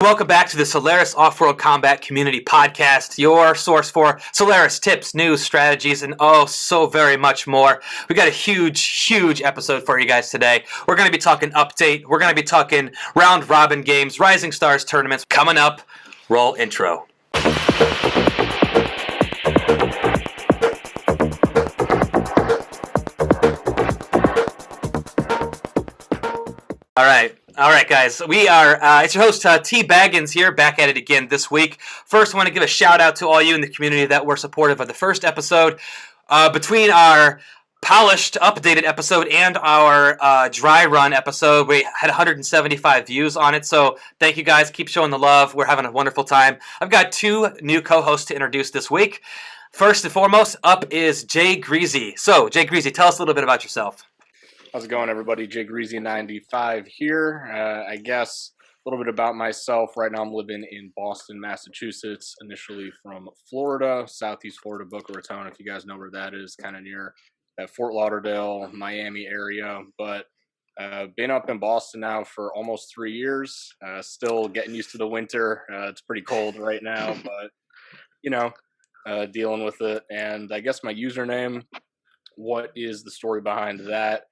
Welcome back to the Solaris Offworld Combat Community Podcast, your source for Solaris tips, news, strategies, and oh, so very much more. We got a huge episode for you guys today. We're going to be talking update. We're going to be talking round robin games, Rising Stars tournaments. Coming up, roll intro. All right, guys. We are, it's your host, T-baggins here, back at it again this week. First, I want to give a shout out to all you in the community that were supportive of the first episode. Between our polished, updated episode and our dry run episode, we had 175 views on it, so thank you guys. Keep showing the love. We're having a wonderful time. I've got two new co-hosts to introduce this week. First and foremost, up is Jay Grizzy. So, Jay Grizzy, tell us a little bit about yourself. How's it going, everybody? Jay Grizzy 95 here. I guess a little bit about myself. Right now I'm living in Boston, Massachusetts, initially from Florida, Southeast Florida, Boca Raton, if you guys know where that is, kind of near that Fort Lauderdale, Miami area. But been up in Boston now for almost 3 years. Still getting used to the winter. It's pretty cold right now, but, dealing with it. And I guess my username, what is the story behind that?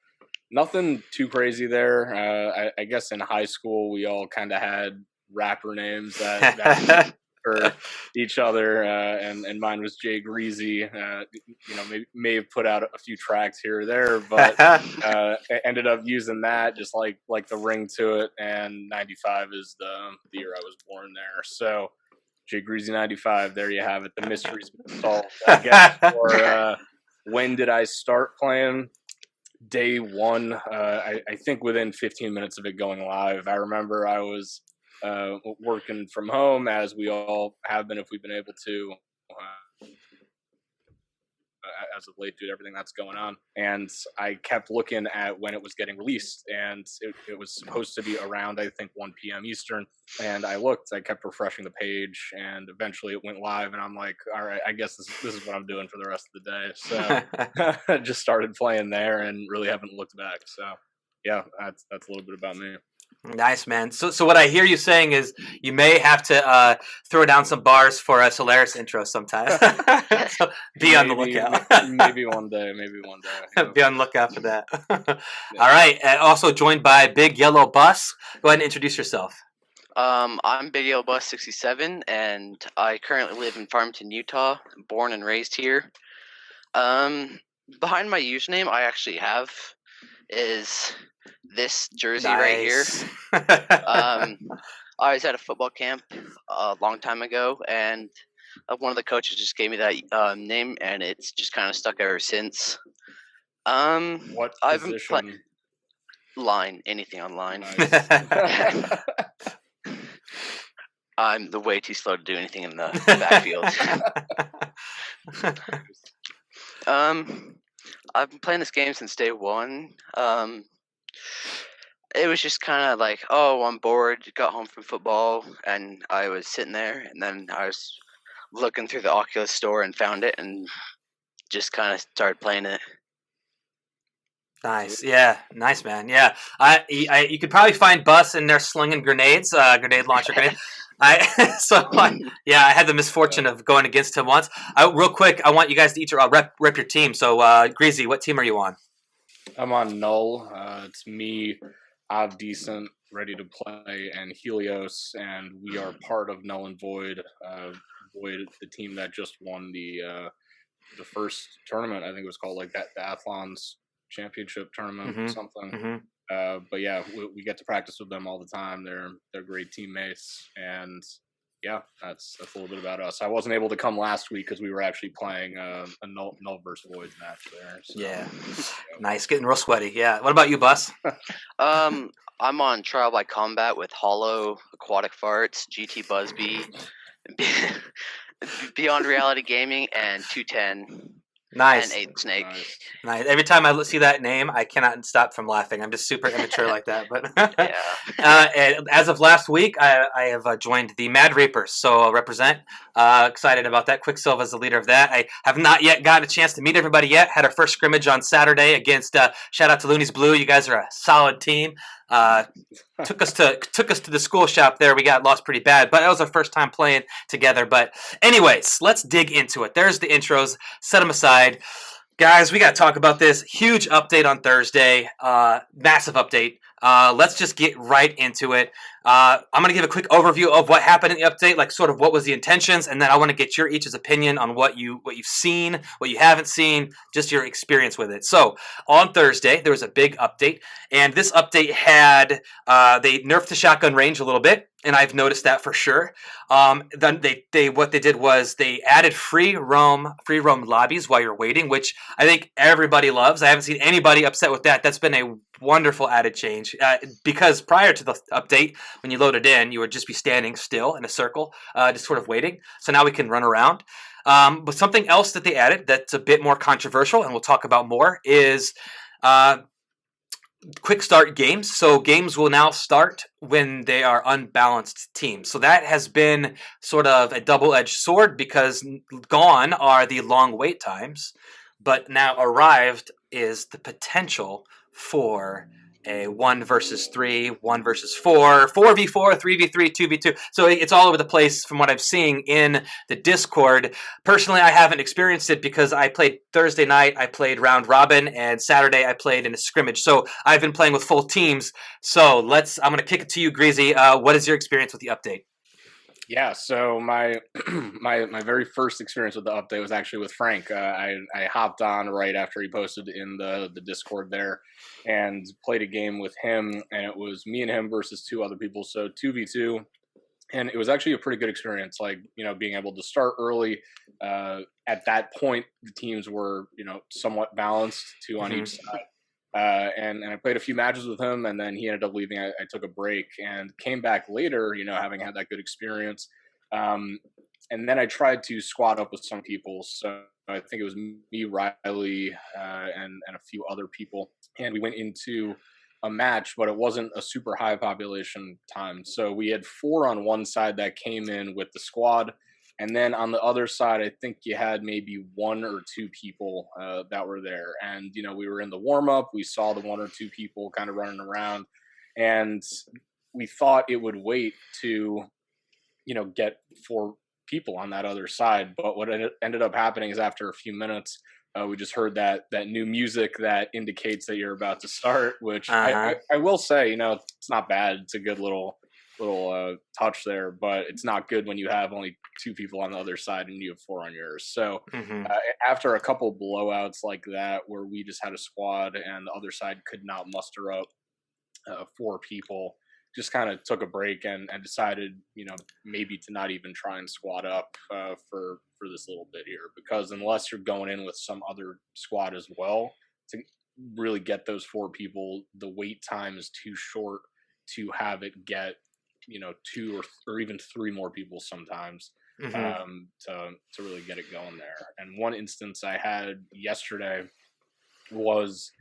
Nothing too crazy there. I guess in high school we all kind of had rapper names that for each other, and mine was Jay Grizzy. May have put out a few tracks here or there, but ended up using that just like the ring to it. And 95 is the year I was born there. So Jay Grizzy 95. There you have it. The mystery's been solved, I guess. Or when did I start playing? Day one, I think within 15 minutes of it going live. I remember I was working from home, as we all have been if we've been able to, as of late, due to everything that's going on. And I kept looking at when it was getting released, and it was supposed to be around, I think, 1 p.m. Eastern. And I kept refreshing the page, and eventually it went live, and I'm like, all right, I guess this is what I'm doing for the rest of the day. So I just started playing there and really haven't looked back. So yeah, that's a little bit about me. Nice, man. So what I hear you saying is you may have to throw down some bars for a Solaris intro sometime. So be on the lookout. maybe one day. Yeah. Be on the lookout for that. Yeah. All right. Also joined by Big Yellow Bus. Go ahead and introduce yourself. I'm Big Yellow Bus 67, and I currently live in Farmington, Utah. Born and raised here. Behind my username, I actually have is this jersey right here. I was at a football camp a long time ago, and one of the coaches just gave me that name, and it's just kind of stuck ever since. What position? Line, anything on line. Nice. I'm way too slow to do anything in the backfield. I've been playing this game since day one. It was just kind of like, oh, I'm bored, got home from football, and I was sitting there, and then I was looking through the Oculus store and found it, and just kind of started playing it. Nice, yeah, nice, man. Yeah, you could probably find Bus in there slinging grenades, grenade launcher grenade. I had the misfortune of going against him once. Real quick, I want you guys to each rep your team. So, Grizzy, what team are you on? I'm on Null. It's me, Av Decent, Ready to Play, and Helios, and we are part of Null and Void. Void, the team that just won the first tournament. I think it was called like that, the Athlons Championship tournament or something. Mm-hmm. But yeah, we get to practice with them all the time. They're great teammates, and yeah, that's a little bit about us. I wasn't able to come last week because we were actually playing a Null versus Void match there. So, yeah, nice, getting real sweaty. Yeah, what about you, Bus? I'm on Trial by Combat with Hollow, Aquatic Farts, GT Busby, Beyond Reality Gaming, and 210. Nice. And 8 Snake. Nice. Every time I see that name, I cannot stop from laughing. I'm just super immature like that. But and as of last week, I have joined the Mad Reapers, so I'll represent. Excited about that. Quicksilver is the leader of that. I have not yet gotten a chance to meet everybody yet. Had our first scrimmage on Saturday against, shout out to Looney's Blue. You guys are a solid team. took us to the school shop there. We got lost pretty bad, but it was our first time playing together. But anyways, let's dig into it. There's the intros. Set them aside. Guys, we got to talk about this. Huge update on Thursday. Massive update. Let's just get right into it. I'm going to give a quick overview of what happened in the update, like sort of what was the intentions, and then I want to get your each's opinion on what you've seen, what you haven't seen, just your experience with it. So on Thursday, there was a big update, and this update had they nerfed the shotgun range a little bit. And I've noticed that for sure. Then what they did was they added free roam lobbies while you're waiting, which I think everybody loves. I haven't seen anybody upset with that. That's been a wonderful added change because prior to the update, when you load it in, you would just be standing still in a circle, just sort of waiting. So now we can run around. But something else that they added that's a bit more controversial, and we'll talk about more, is quick start games. So games will now start when they are unbalanced teams. So that has been sort of a double-edged sword because gone are the long wait times, but now arrived is the potential for a 1 versus 3, 1 versus 4, 4v4, 3v3, 2v2. So it's all over the place from what I'm seeing in the Discord. Personally, I haven't experienced it because I played Thursday night, I played round robin, and Saturday I played in a scrimmage. So I've been playing with full teams. So I'm going to kick it to you, Grizzy. What is your experience with the update? Yeah, so my my very first experience with the update was actually with Frank. I hopped on right after he posted in the Discord there, and played a game with him, and it was me and him versus 2 other people, so 2v2, and it was actually a pretty good experience. Like, being able to start early. At that point, the teams were somewhat balanced, 2 on each side. And I played a few matches with him, and then he ended up leaving. I took a break and came back later, having had that good experience. And then I tried to squad up with some people. So I think it was me, Riley, and a few other people. And we went into a match, but it wasn't a super high population time. So we had 4 on one side that came in with the squad. And then on the other side, I think you had maybe 1 or 2 people that were there. And, we were in the warm-up. We saw the 1 or 2 people kind of running around. And we thought it would wait to, get 4 people on that other side. But what ended up happening is after a few minutes, we just heard that new music that indicates that you're about to start, which I will say, it's not bad. It's a good little touch there, but it's not good when you have only 2 people on the other side and you have 4 on yours. So after a couple blowouts like that, where we just had a squad and the other side could not muster up 4 people, just kind of took a break and decided, maybe to not even try and squad up for this little bit here, because unless you're going in with some other squad as well, to really get those 4 people, the wait time is too short to have it get 2 or even 3 more people sometimes to really get it going there. And one instance I had yesterday was,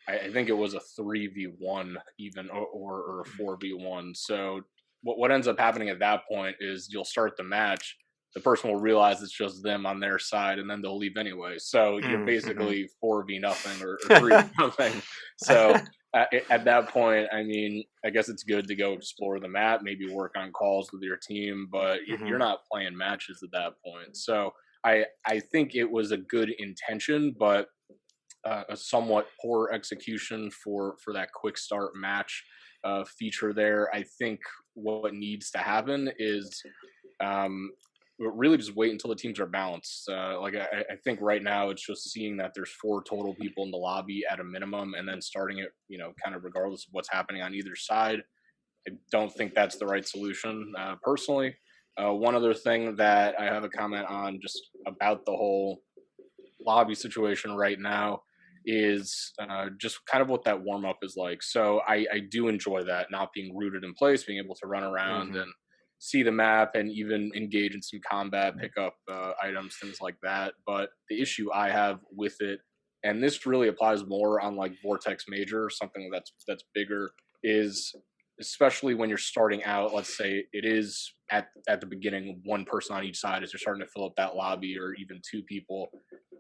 I think it was a 3v1 even, or a 4v1. So what ends up happening at that point is you'll start the match, the person will realize it's just them on their side, and then they'll leave anyway. So you're basically 4v nothing or 3v nothing. So at that point, I mean, I guess it's good to go explore the map, maybe work on calls with your team, but you're not playing matches at that point. So I think it was a good intention, but a somewhat poor execution for that quick start match feature there. I think what needs to happen is really just wait until the teams are balanced. I think right now it's just seeing that there's 4 total people in the lobby at a minimum, and then starting it, kind of regardless of what's happening on either side. I don't think that's the right solution, personally. One other thing that I have a comment on just about the whole lobby situation right now is just kind of what that warm-up is like. So I do enjoy that, not being rooted in place, being able to run around and see the map and even engage in some combat, pick up items, things like that. But the issue I have with it, and this really applies more on like Vortex Major, something that's bigger, is especially when you're starting out, let's say it is at the beginning, 1 person on each side as you're starting to fill up that lobby, or even 2 people,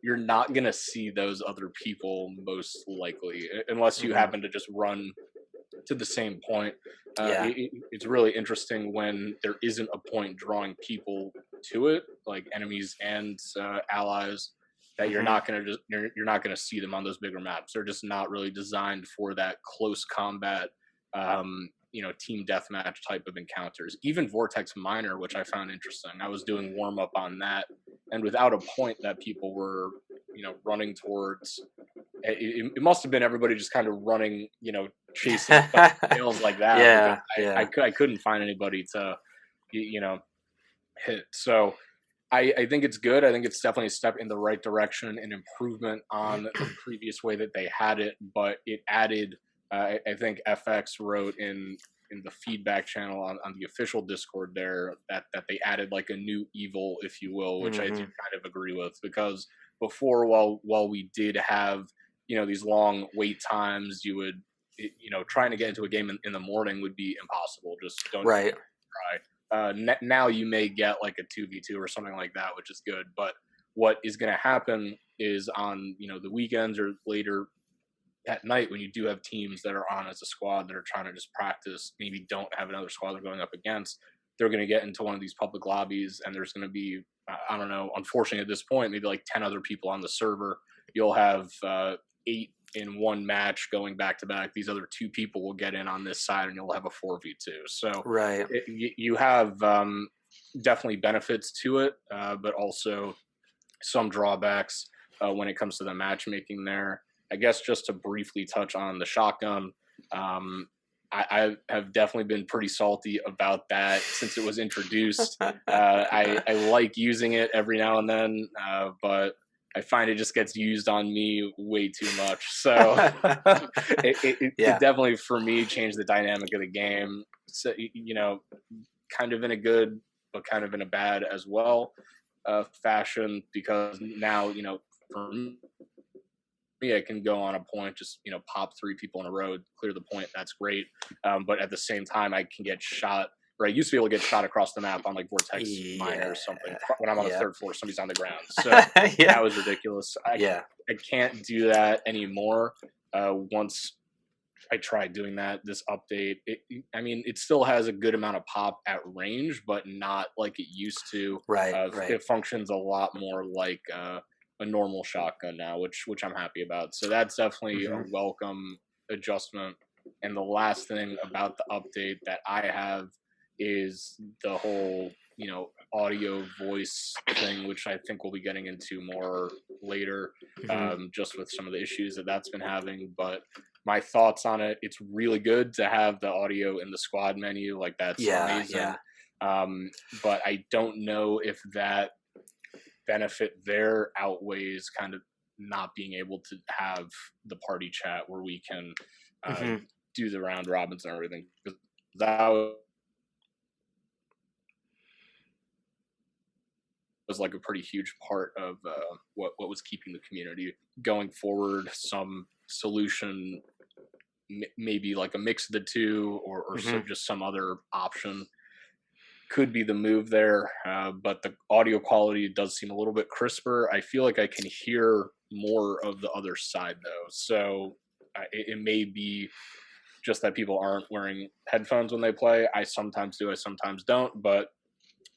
you're not going to see those other people most likely, unless you happen to just run to the same point, Yeah. it's really interesting when there isn't a point drawing people to it, like enemies and allies, that you're not gonna you're not gonna see them on those bigger maps. They're just not really designed for that close combat, team deathmatch type of encounters. Even Vortex Minor, which I found interesting. I was doing warm up on that, and without a point that people were, running towards, it must have been everybody just kind of running, chasing tails like that. Yeah, I couldn't find anybody to, hit. So I think it's good. I think it's definitely a step in the right direction, an improvement on the previous way that they had it, but it added, I think FX wrote in the feedback channel on the official Discord there that they added like a new evil, if you will, which I do kind of agree with, because before, while we did have, these long wait times, you would, trying to get into a game in the morning would be impossible. Just don't right. try. Now you may get like a 2v2 or something like that, which is good. But what is going to happen is on, the weekends or later at night, when you do have teams that are on as a squad that are trying to just practice, maybe don't have another squad they're going up against, they're going to get into one of these public lobbies, and there's going to be, I don't know, unfortunately at this point, maybe like 10 other people on the server. You'll have 8 in one match going back to back. These other 2 people will get in on this side, and you'll have a 4v2. So right. You have definitely benefits to it, but also some drawbacks when it comes to the matchmaking there. I guess just to briefly touch on the shotgun, I have definitely been pretty salty about that since it was introduced. I like using it every now and then, but I find it just gets used on me way too much. So it definitely, for me, changed the dynamic of the game. So, kind of in a good, but kind of in a bad as well fashion, because now, for me, I can go on a point, just, pop 3 people in a row, clear the point. That's great. But at the same time, I can get shot, or I used to be able to get shot across the map on like Vortex Minor or something. When I'm on the 3rd floor, somebody's on the ground. So that was ridiculous. I can't do that anymore. Once I tried doing that, this update, it still has a good amount of pop at range, but not like it used to. Right. It functions a lot more like a normal shotgun now, which I'm happy about. So that's definitely a welcome adjustment. And the last thing about the update that I have is the whole, audio voice thing, which I think we'll be getting into more later, just with some of the issues that's been having. But my thoughts on it, it's really good to have the audio in the squad menu. Like, that's amazing. But I don't know if that benefit there outweighs kind of not being able to have the party chat where we can do the round robins and everything. That was like a pretty huge part of what was keeping the community going forward. Some solution, maybe like a mix of the two, or just some other option, could be the move there. But the audio quality does seem a little bit crisper. I feel like I can hear more of the other side though. So it may be just that people aren't wearing headphones when they play. I sometimes do, I sometimes don't. But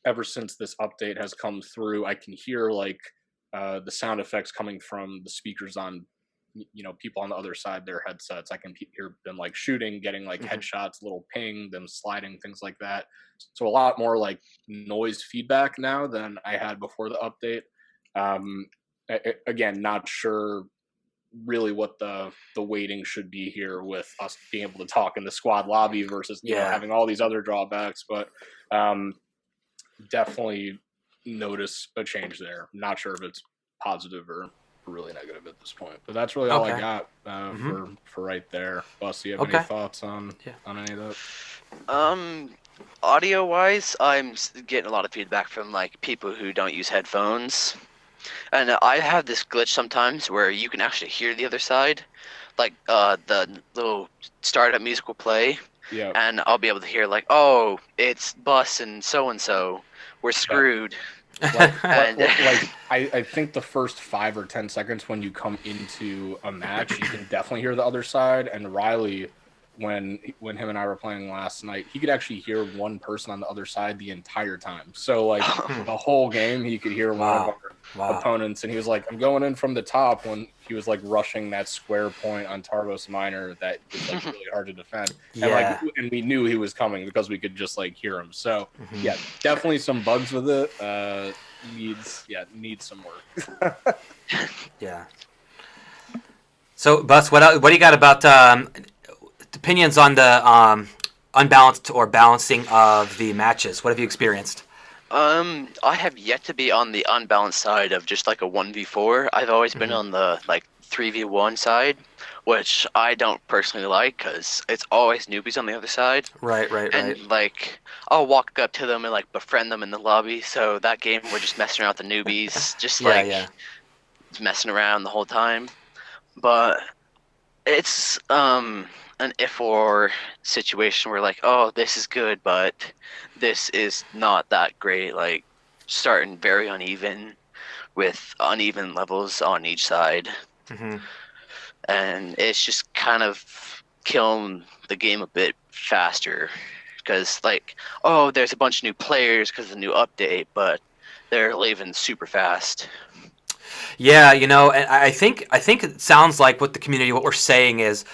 ever since this update has come through, I can hear like the sound effects coming from the speakers on, people on the other side, their headsets. I can hear them like shooting, getting like headshots, little ping, them sliding, things like that. So a lot more like noise feedback now than I had before the update. Again, not sure really what the weighting should be here with us being able to talk in the squad lobby versus having all these other drawbacks, but definitely notice a change there. Not sure if it's positive or really negative at this point, but that's really all I got for right there. Bus, do you have any thoughts on any of that? Audio wise, I'm getting a lot of feedback from like people who don't use headphones, and I have this glitch sometimes where you can actually hear the other side, like the little startup music will play, and I'll be able to hear like, oh, it's Bus and so we're screwed. I think the first 5 or 10 seconds when you come into a match, you can definitely hear the other side. And Riley when him and I were playing last night, he could actually hear one person on the other side the entire time. So like the whole game, he could hear one of our opponents, and he was like, "I'm going in from the top," when he was like rushing that square point on Tarvos Minor that is like really hard to defend. Yeah. And we knew he was coming because we could just like hear him. So yeah, definitely some bugs with it. Needs some work. Yeah. So, Bus, what do you got about opinions on the unbalanced or balancing of the matches? What have you experienced? I have yet to be on the unbalanced side of just like a 1v4. I've always been on the like 3v1 side, which I don't personally like because it's always newbies on the other side. Right. And like I'll walk up to them and like befriend them in the lobby. So that game we're just messing around with the newbies, just messing around the whole time. But it's an if or situation where like, oh, this is good, but this is not that great. Like starting very uneven with uneven levels on each side. And it's just kind of killing the game a bit faster because like, oh, there's a bunch of new players because of the new update, but they're leaving super fast. Yeah, and I think it sounds like what we're saying is,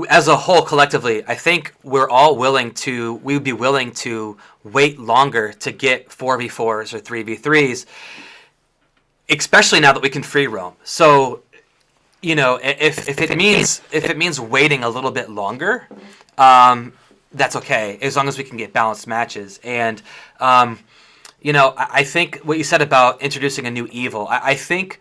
as a whole, collectively, I think we would be willing to wait longer to get 4v4s or 3v3s, especially now that we can free roam. So, if it means waiting a little bit longer, that's okay, as long as we can get balanced matches. And I think what you said about introducing a new evil, I think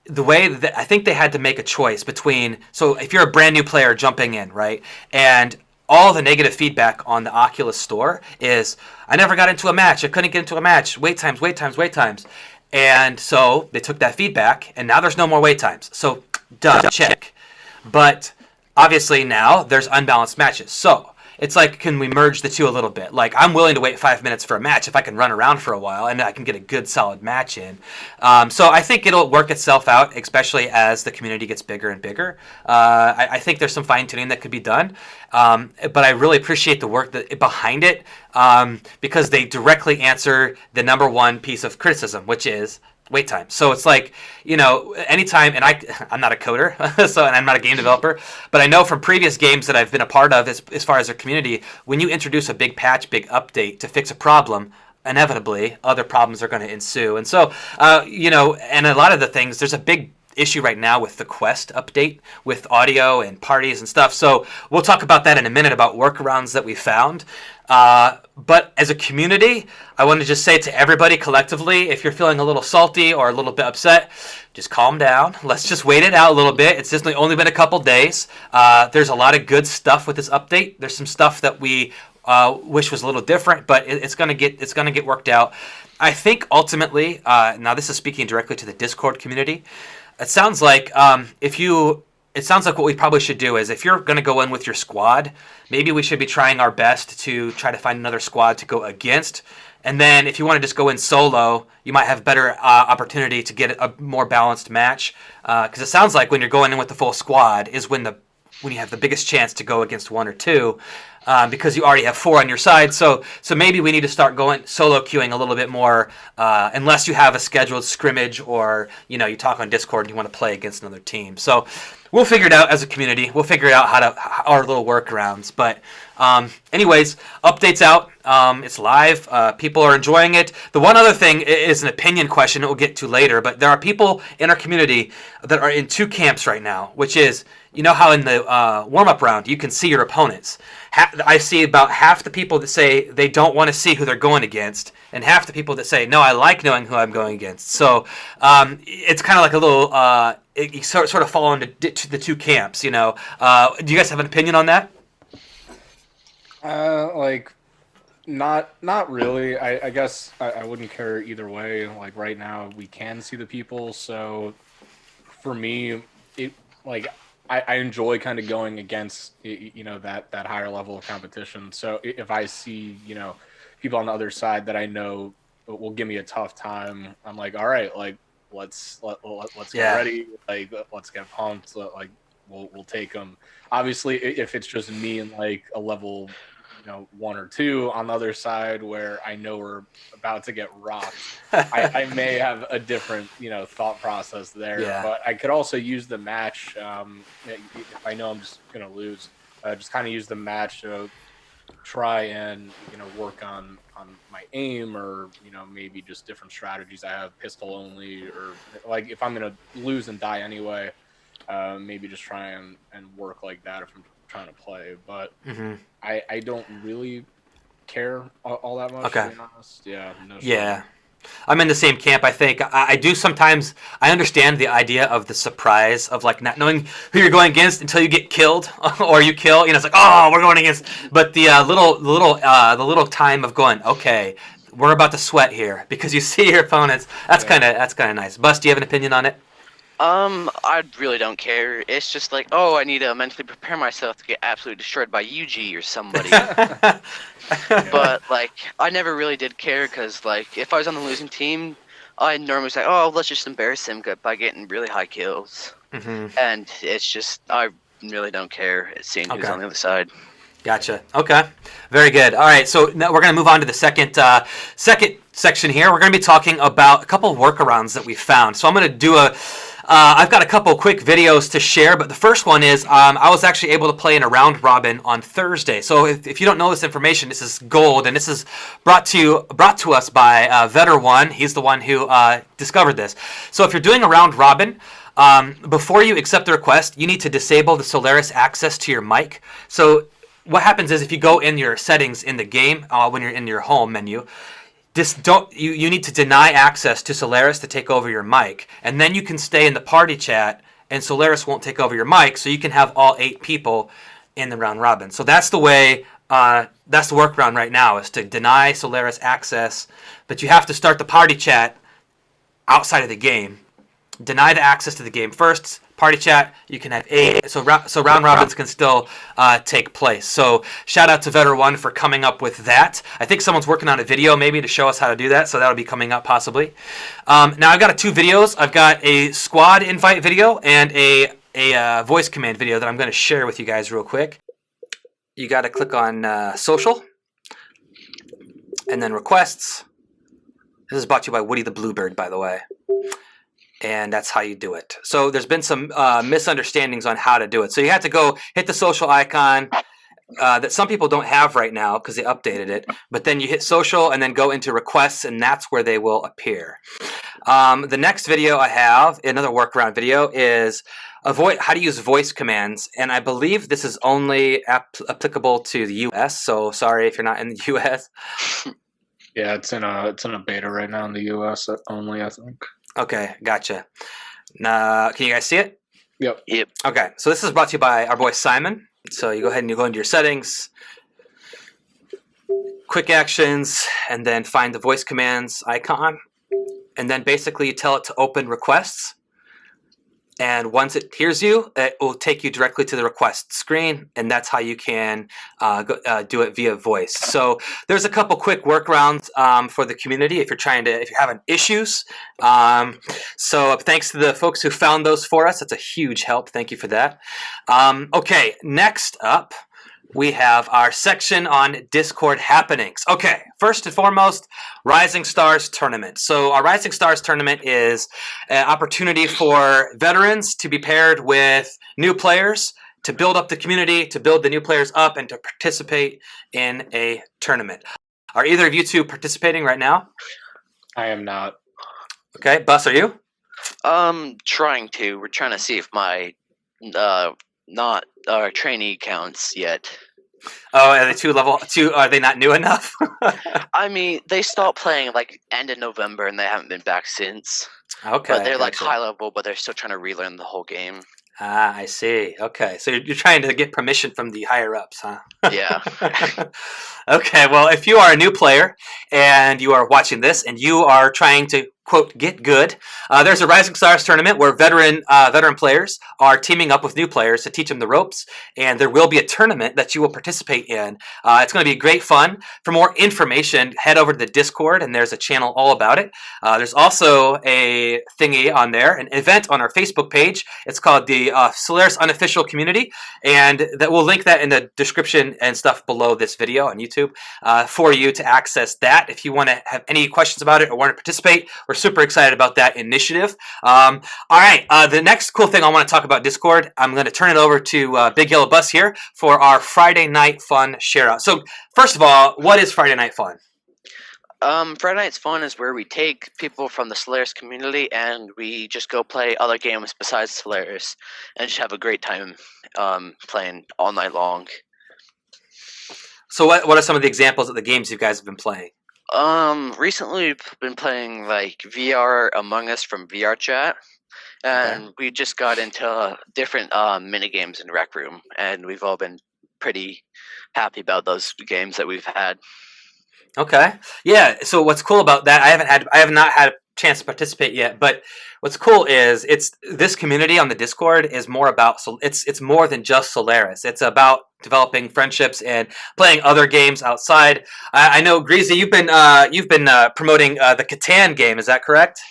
the way that I think they had to make a choice between, so if you're a brand new player jumping in, right, and all the negative feedback on the Oculus store is, I never got into a match, I couldn't get into a match, wait times. And so they took that feedback, and now there's no more wait times. So, check. But obviously now there's unbalanced matches. So it's like, can we merge the two a little bit? Like, I'm willing to wait 5 minutes for a match if I can run around for a while and I can get a good solid match in. So I think it'll work itself out, especially as the community gets bigger and bigger. I think there's some fine tuning that could be done, but I really appreciate the work behind it, because they directly answer the number one piece of criticism, which is wait time. So it's like, anytime, and I'm not a coder, and I'm not a game developer, but I know from previous games that I've been a part of, as far as their community, when you introduce a big patch, big update to fix a problem, inevitably other problems are going to ensue. And so, and a lot of the things, there's a big issue right now with the Quest update with audio and parties and stuff. So we'll talk about that in a minute, about workarounds that we found. But as a community, I want to just say to everybody collectively, if you're feeling a little salty or a little bit upset, just calm down. Let's just wait it out a little bit. It's just only been a couple days. There's a lot of good stuff with this update. There's some stuff that we wish was a little different, but it's gonna get worked out. I think ultimately, now this is speaking directly to the Discord community. It sounds like what we probably should do is, if you're going to go in with your squad, maybe we should be trying our best to try to find another squad to go against. And then if you want to just go in solo, you might have better opportunity to get a more balanced match. Because it sounds like when you're going in with the full squad is when you have the biggest chance to go against one or two, because you already have four on your side. So maybe we need to start going solo queuing a little bit more, unless you have a scheduled scrimmage or you talk on Discord and you want to play against another team. So we'll figure it out as a community. We'll figure out our little workarounds. But anyways, updates out. It's live. People are enjoying it. The one other thing is an opinion question that we'll get to later, but there are people in our community that are in two camps right now, which is, how in the warm-up round you can see your opponents. I see about half the people that say they don't want to see who they're going against, and half the people that say, no, I like knowing who I'm going against. So it's kind of like a little, you sort of fall into the two camps, Do you guys have an opinion on that? Not really. I guess I wouldn't care either way. Like right now, we can see the people, so for me, I enjoy kind of going against that higher level of competition. So if I see people on the other side that I know will give me a tough time, I'm like, all right, like let's get ready, like let's get pumped, we'll take them. Obviously, if it's just me and like a level, 1 or 2 on the other side where I know we're about to get rocked, I may have a different, thought process there. Yeah. But I could also use the match if I know I'm just going to lose. Just kind of use the match to try and work on my aim, or maybe just different strategies. I have pistol only, or like if I'm going to lose and die anyway, maybe just try and work like that if I'm trying to play. But I don't really care all that much, to be honest. Yeah. Yeah. I'm in the same camp, I think. I do sometimes, I understand the idea of the surprise of like not knowing who you're going against until you get killed or you kill. It's like, oh, we're going against. But the little time of going, okay, we're about to sweat here because you see your opponents. That's kind of nice. Bus, do you have an opinion on it? I really don't care. It's just like, oh, I need to mentally prepare myself to get absolutely destroyed by UG or somebody. But, like, I never really did care because, like, if I was on the losing team, I normally say, oh, let's just embarrass him by getting really high kills. And it's just, I really don't care seeing who's on the other side. Gotcha. Okay. Very good. All right. So now we're going to move on to the second section here. We're going to be talking about a couple of workarounds that we found. So I'm going to do I've got a couple quick videos to share, but the first one is I was actually able to play in a round robin on Thursday. So if you don't know this information, this is gold, and this is brought to us by Vetter1. He's the one who discovered this. So if you're doing a round robin, before you accept the request, you need to disable the Solaris access to your mic. So what happens is if you go in your settings in the game, when you're in your home menu, you need to deny access to Solaris to take over your mic, and then you can stay in the party chat, and Solaris won't take over your mic, so you can have all 8 people in the round robin. So that's the way. That's the workaround right now, is to deny Solaris access, but you have to start the party chat outside of the game. Deny the access to the game first. Party chat, you can have 8. So round robins can still take place. So shout out to Vetter1 for coming up with that. I think someone's working on a video maybe to show us how to do that. So that'll be coming up possibly. Now I've got 2 videos. I've got a squad invite video and a voice command video that I'm going to share with you guys real quick. You got to click on social and then requests. This is brought to you by Woody the Bluebird, by the way. And that's how you do it. So there's been some misunderstandings on how to do it. So you have to go hit the social icon that some people don't have right now because they updated it. But then you hit social and then go into requests, and that's where they will appear. The next video I have, another workaround video, is how to use voice commands. And I believe this is only applicable to the U.S. So sorry if you're not in the U.S. Yeah, it's in a beta right now in the U.S. only, I think. Okay, gotcha. Can you guys see it? Yep. Okay, so this is brought to you by our boy Cymon. So you go ahead and you go into your settings, quick actions, and then find the voice commands icon. And then basically you tell it to open requests. And once it hears you, it will take you directly to the request screen, and that's how you can do it via voice. So there's a couple quick workarounds for the community if you're having issues. So thanks to the folks who found those for us. That's a huge help. Thank you for that. Okay, next up, we have our section on Discord happenings. Okay, first and foremost, Rising Stars Tournament. So our Rising Stars Tournament is an opportunity for veterans to be paired with new players, to build up the community, to build the new players up, and to participate in a tournament. Are either of you two participating right now? I am not. Okay, Bus, are you? Trying to. We're trying to see if my not trainee counts yet. Oh, are they level 2? Are they not new enough? I mean, they stopped playing like end of November, and they haven't been back since. Okay, but they're like high level, but they're still trying to relearn the whole game. Ah, I see. Okay, so you're trying to get permission from the higher ups, huh? Yeah. Okay, well, if you are a new player and you are watching this and you are trying to quote, get good. There's a Rising Stars tournament where veteran players are teaming up with new players to teach them the ropes, and there will be a tournament that you will participate in. It's going to be great fun. For more information, head over to the Discord, and there's a channel all about it. There's also a thingy on there, an event on our Facebook page. It's called the Solaris Unofficial Community, and that we'll link that in the description and stuff below this video on YouTube for you to access that. If you want to have any questions about it or want to participate, we're super excited about that initiative. All right, the next cool thing I want to talk about Discord, I'm going to turn it over to Big Yellow Bus here for our Friday Night Fun share out. So first of all, what is Friday Night Fun? Friday Night's Fun is where we take people from the Solaris community and we just go play other games besides Solaris and just have a great time playing all night long. So what are some of the examples of the games you guys have been playing? Recently we've been playing like VR Among Us from VR Chat, and we just got into different mini games in Rec Room, and we've all been pretty happy about those games that we've had. Okay. Yeah. So what's cool about that? I have not had a chance to participate yet, but what's cool is this community on the Discord is more about it's more than just Solaris. It's about developing friendships and playing other games outside. I know Grizzy, you've been promoting the Catan game. Is that correct?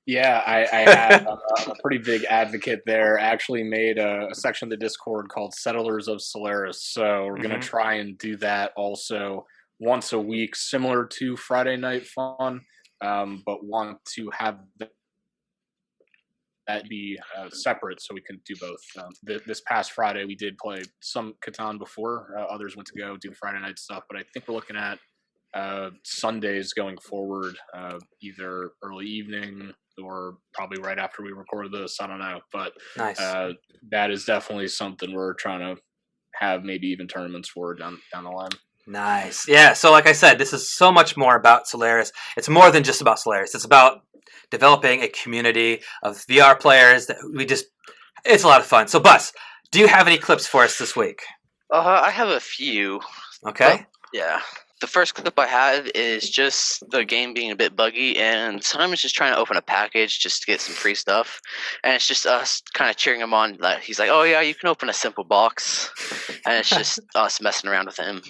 Yeah, I have. I'm a pretty big advocate there. I actually made a section of the Discord called Settlers of Solaris. So we're going to try and do that also once a week, similar to Friday Night Fun, but want to have that be separate so we can do both. This past Friday, we did play some Catan before. Others went to go do the Friday night stuff, but I think we're looking at Sundays going forward, either early evening or probably right after we record this. I don't know, but nice. That is definitely something we're trying to have maybe even tournaments for down the line. Nice. Yeah, so like I said, this is so much more about Solaris. It's more than just about Solaris. It's about developing a community of VR players that it's a lot of fun. So Bus, do you have any clips for us this week? I have a few. Okay. Yeah. The first clip I have is just the game being a bit buggy, and Cymon's just trying to open a package just to get some free stuff, and it's just us kind of cheering him on. He's like, "Oh yeah, you can open a simple box," and it's just us messing around with him.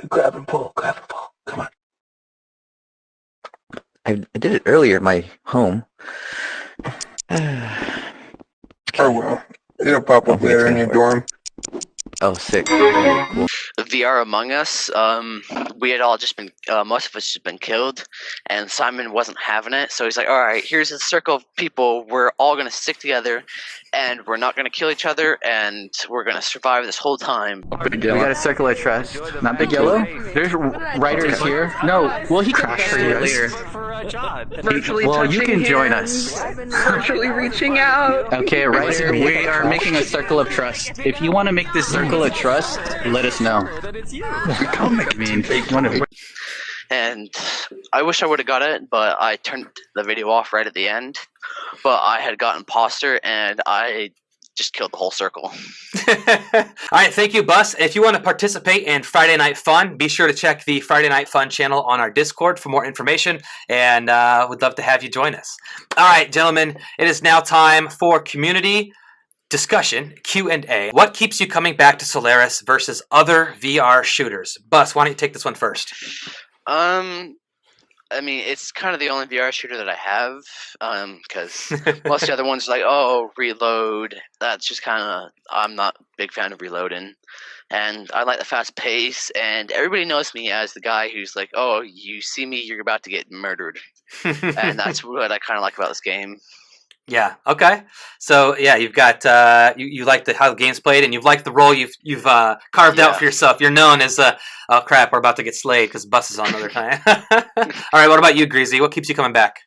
Grab and pull, come on. I did it earlier at my home. Oh well, it'll pop up there in your dorm. Oh, sick. Cool. VR Among Us, we had all just been, most of us had been killed, and Cymon wasn't having it, so he's like, alright, here's a circle of people, we're all going to stick together, and we're not going to kill each other, and we're going to survive this whole time. We got a circle of trust. Not Big Yellow. There's writers here. No, well, he crashed for you. Well, you can join us. Virtually reaching out. Okay, writer, we are making a circle of trust. If you want to make this circle of trust, let us know. And I wish I would have got it, but I turned the video off right at the end. But I had got imposter, and I just killed the whole circle. All right, thank you, Bus. If you want to participate in Friday Night Fun, be sure to check the Friday Night Fun channel on our Discord for more information, and we'd love to have you join us. All right, gentlemen, it is now time for community discussion, Q&A. What keeps you coming back to Solaris versus other VR shooters? Bus, why don't you take this one first? I mean, it's kind of the only VR shooter that I have, because most of the other ones are like, oh, reload. That's just kind of, I'm not a big fan of reloading. And I like the fast pace, and everybody knows me as the guy who's like, oh, you see me, you're about to get murdered. And that's what I kind of like about this game. Yeah. Okay. So yeah, you've got you like how the game's played, and you've liked the role you've carved out for yourself. You're known as oh crap, we're about to get slayed because Bus is on another time. All right. What about you, Grizzy? What keeps you coming back?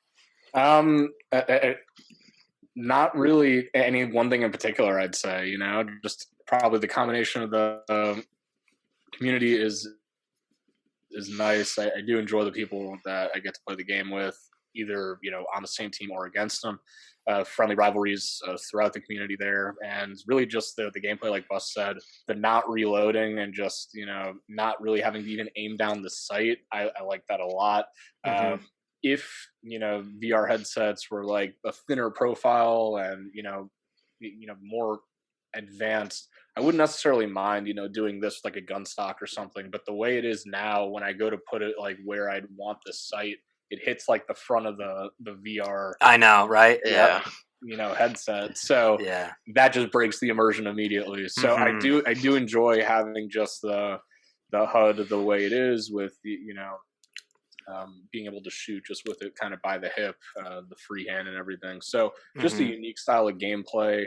Not really any one thing in particular. I'd say just probably the combination of the community is nice. I do enjoy the people that I get to play the game with, either on the same team or against them. Friendly rivalries throughout the community there, and really just the gameplay, like Bus said, the not reloading and just not really having to even aim down the sight. I like that a lot. if VR headsets were like a thinner profile and more advanced, I wouldn't necessarily mind doing this like a gun stock or something. But the way it is now, when I go to put it like where I'd want the sight, it hits like the front of the VR. I know, right? Yeah. Headset. So Yeah. that just breaks the immersion immediately. So I do enjoy having just the HUD the way it is with being able to shoot just with it kind of by the hip, the freehand and everything. So just a unique style of gameplay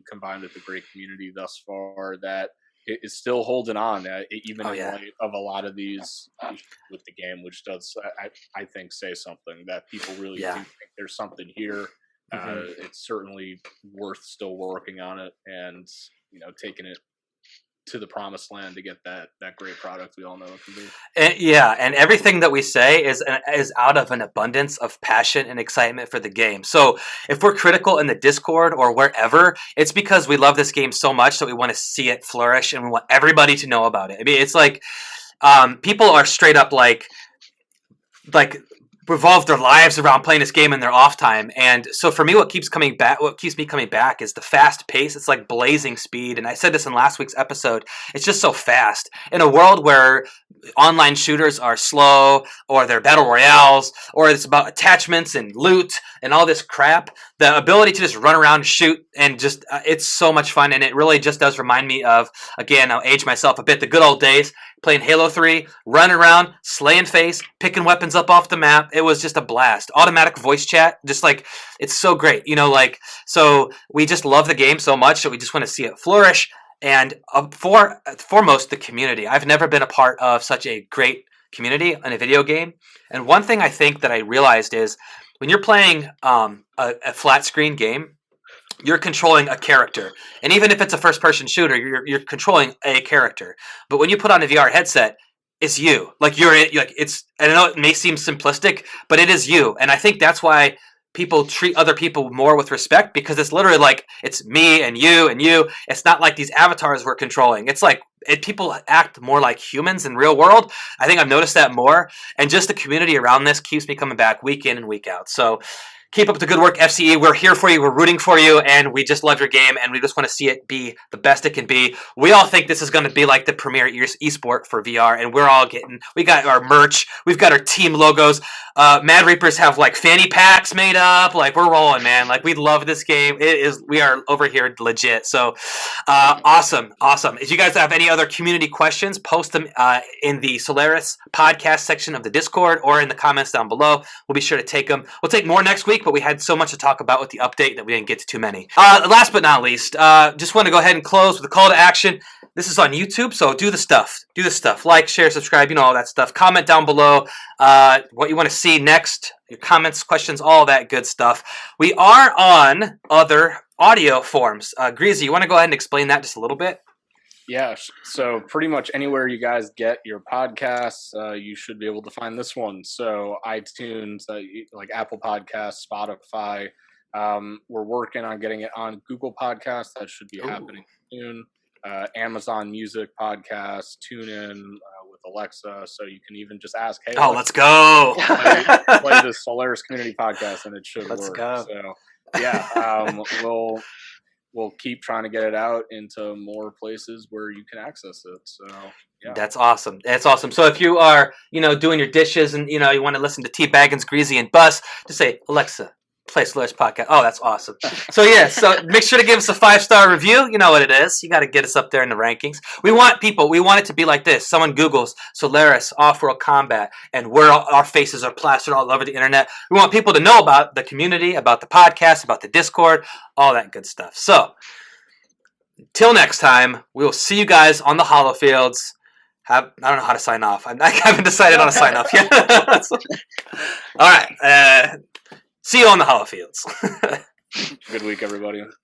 combined with the great community thus far that it is still holding on, even in light of a lot of these with the game, which does, I think, say something that people really do think there's something here. It's certainly worth still working on it and taking it to the promised land to get that great product we all know it can be. And everything that we say is out of an abundance of passion and excitement for the game. So if we're critical in the Discord or wherever, it's because we love this game so much that we want to see it flourish and we want everybody to know about it. I mean, it's like people are straight up like revolve their lives around playing this game in their off time. And so for me, what keeps me coming back is the fast pace. It's like blazing speed. And I said this in last week's episode. It's just so fast in a world where online shooters are slow or they're battle royales or it's about attachments and loot and all this crap. The ability to just run around, shoot, and just it's so much fun. And it really just does remind me of, again, I'll age myself a bit, the good old days playing Halo 3, running around, slaying face, picking weapons up off the map. It was just a blast. Automatic voice chat, just like, it's so great. So we just love the game so much that we just want to see it flourish. And foremost, the community. I've never been a part of such a great community in a video game. And one thing I think that I realized is when you're playing a flat screen game, you're controlling a character. And even if it's a first-person shooter, you're controlling a character. But when you put on a VR headset, it's you. Like I know it may seem simplistic, but it is you. And I think that's why people treat other people more with respect, because it's literally like it's me and you and you. It's not like these avatars we're controlling. It's like people act more like humans in real world. I think I've noticed that more. And just the community around this keeps me coming back week in and week out. So keep up the good work, FCE. We're here for you. We're rooting for you. And we just love your game. And we just want to see it be the best it can be. We all think this is going to be like the premier esport for VR. And we got our merch. We've got our team logos. Mad Reapers have like fanny packs made up. Like we're rolling, man. Like we love this game. We are over here legit. So awesome. If you guys have any other community questions, post them in the Solaris podcast section of the Discord or in the comments down below. We'll be sure to take them. We'll take more next week, but we had so much to talk about with the update that we didn't get to too many. Last but not least, just want to go ahead and close with a call to action. This is on YouTube, so do the stuff. Like, share, subscribe, all that stuff. Comment down below what you want to see next, your comments, questions, all that good stuff. We are on other audio forms. Grizzy, you want to go ahead and explain that just a little bit? Yeah, so pretty much anywhere you guys get your podcasts, you should be able to find this one. So iTunes, like Apple Podcasts, Spotify. We're working on getting it on Google Podcasts. That should be happening soon. Amazon Music Podcast, TuneIn with Alexa. So you can even just ask, hey, let's go. play the Solaris Community Podcast, and it should work. Let's go. So, yeah, we'll keep trying to get it out into more places where you can access it. So, yeah. That's awesome. So if you are, doing your dishes and, you want to listen to T-baggins, Grizzy, and Bus, just say, Alexa, play Solaris podcast. Oh, that's awesome. So make sure to give us a 5-star review. You know what it is. You got to get us up there in the rankings. We want it to be like this. Someone Googles Solaris Offworld Combat and our faces are plastered all over the internet. We want people to know about the community, about the podcast, about the Discord, all that good stuff. So till next time, we will see you guys on the Hollow Fields. I don't know how to sign off. I haven't decided on a sign off yet. All right. See you on the Hollow Fields. Good week, everybody.